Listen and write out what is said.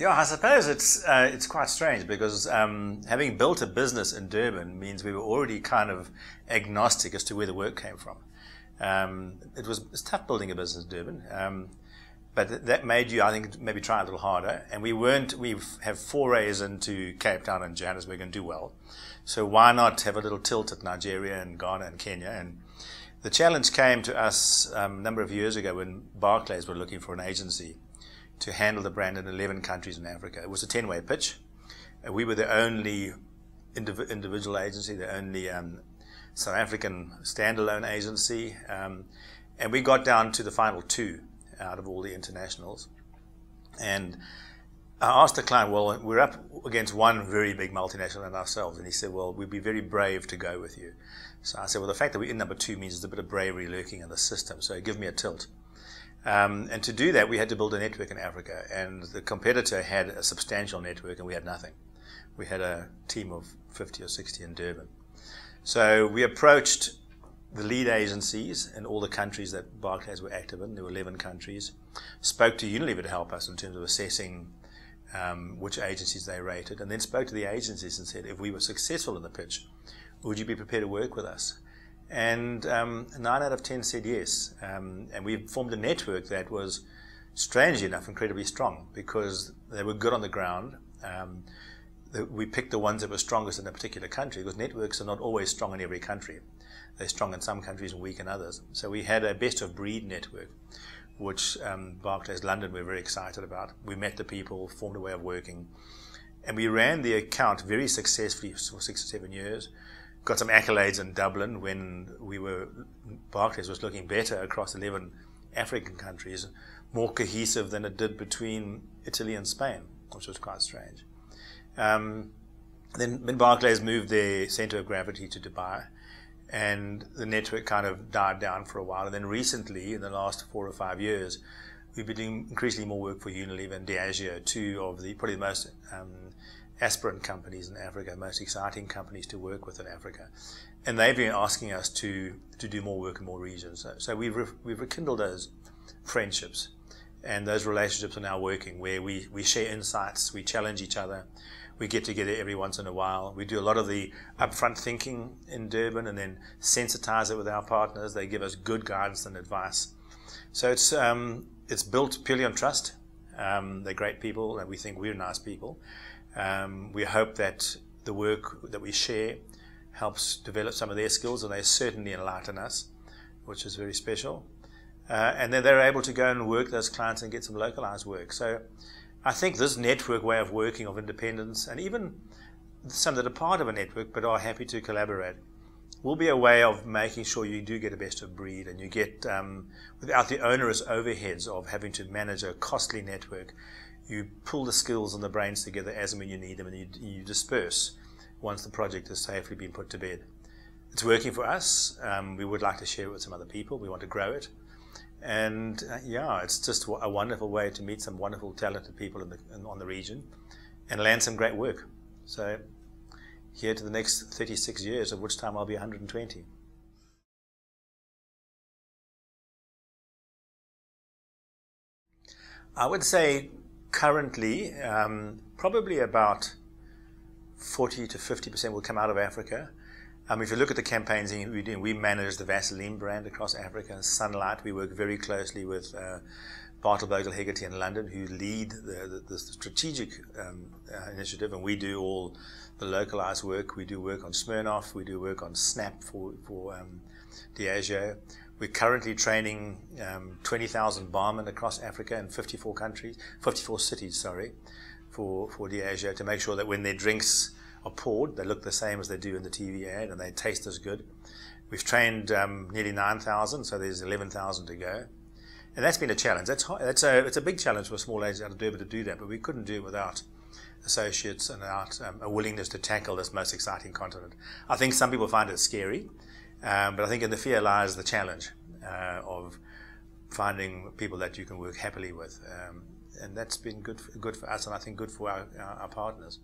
Yeah, I suppose it's quite strange because having built a business in Durban means we were already kind of agnostic as to where the work came from. It's tough building a business in Durban, but that made you, I think, maybe try a little harder. And we have forays into Cape Town and Johannesburg and do well. So why not have a little tilt at Nigeria and Ghana and Kenya? And the challenge came to us a number of years ago when Barclays were looking for an agency to handle the brand in 11 countries in Africa. It was a 10-way pitch. We were the only individual agency, the only South African standalone agency, and we got down to the final two out of all the internationals. And I asked the client, well, we're up against one very big multinational and ourselves, and he said, well, we'd be very brave to go with you. So I said, well, the fact that we're in number two means there's a bit of bravery lurking in the system, so give me a tilt. And to do that, we had to build a network in Africa, and the competitor had a substantial network, and we had nothing. We had a team of 50 or 60 in Durban. So we approached the lead agencies in all the countries that Barclays were active in. There were 11 countries. Spoke to Unilever to help us in terms of assessing which agencies they rated, and then spoke to the agencies and said, if we were successful in the pitch, would you be prepared to work with us? And 9 out of 10 said yes. And we formed a network that was, strangely enough, incredibly strong because they were good on the ground. We picked the ones that were strongest in a particular country because networks are not always strong in every country. They're strong in some countries and weak in others. So we had a best of breed network, which Barclays London we're very excited about. We met the people, formed a way of working, and we ran the account very successfully for 6 or 7 years. Got some accolades in Dublin when Barclays was looking better across 11 African countries, more cohesive than it did between Italy and Spain, which was quite strange. Then when Barclays moved their center of gravity to Dubai, and the network kind of died down for a while. And then recently, in the last 4 or 5 years, we've been doing increasingly more work for Unilever and Diageo, two of the probably the most aspirant companies in Africa, most exciting companies to work with in Africa. And they've been asking us to do more work in more regions. So we've rekindled those friendships, and those relationships are now working where we share insights, we challenge each other, we get together every once in a while. We do a lot of the upfront thinking in Durban and then sensitize it with our partners. They give us good guidance and advice. So it's built purely on trust. They're great people, and we think we're nice people. We hope that the work that we share helps develop some of their skills, and they certainly enlighten us, which is very special. And then they're able to go and work those clients and get some localized work. So I think this network way of working of independence, and even some that are part of a network but are happy to collaborate, will be a way of making sure you do get a best of breed, and you get, without the onerous overheads of having to manage a costly network, you pull the skills and the brains together as and when you need them, and you disperse once the project has safely been put to bed. It's working for us. We would like to share it with some other people. We want to grow it. And yeah, it's just a wonderful way to meet some wonderful, talented people on the region and land some great work. So here to the next 36 years, of which time I'll be 120. I would say currently probably about 40 to 50% will come out of Africa. If you look at the campaigns we do, we manage the Vaseline brand across Africa. Sunlight, we work very closely with Bartle Bogle Hegarty in London, who lead the strategic initiative, and we do all the localized work. We do work on Smirnoff, we do work on Snap for Diageo. We're currently training 20,000 barmen across Africa in 54 countries, 54 cities, sorry, for Diageo, to make sure that when their drinks are poured, they look the same as they do in the TV ad, and they taste as good. We've trained nearly 9,000, so there's 11,000 to go. And that's been a challenge. It's a big challenge for a small agency out of Durban to do that, but we couldn't do it without associates and without a willingness to tackle this most exciting continent. I think some people find it scary, but I think in the fear lies the challenge of finding people that you can work happily with. And that's been good for us, and I think good for our partners.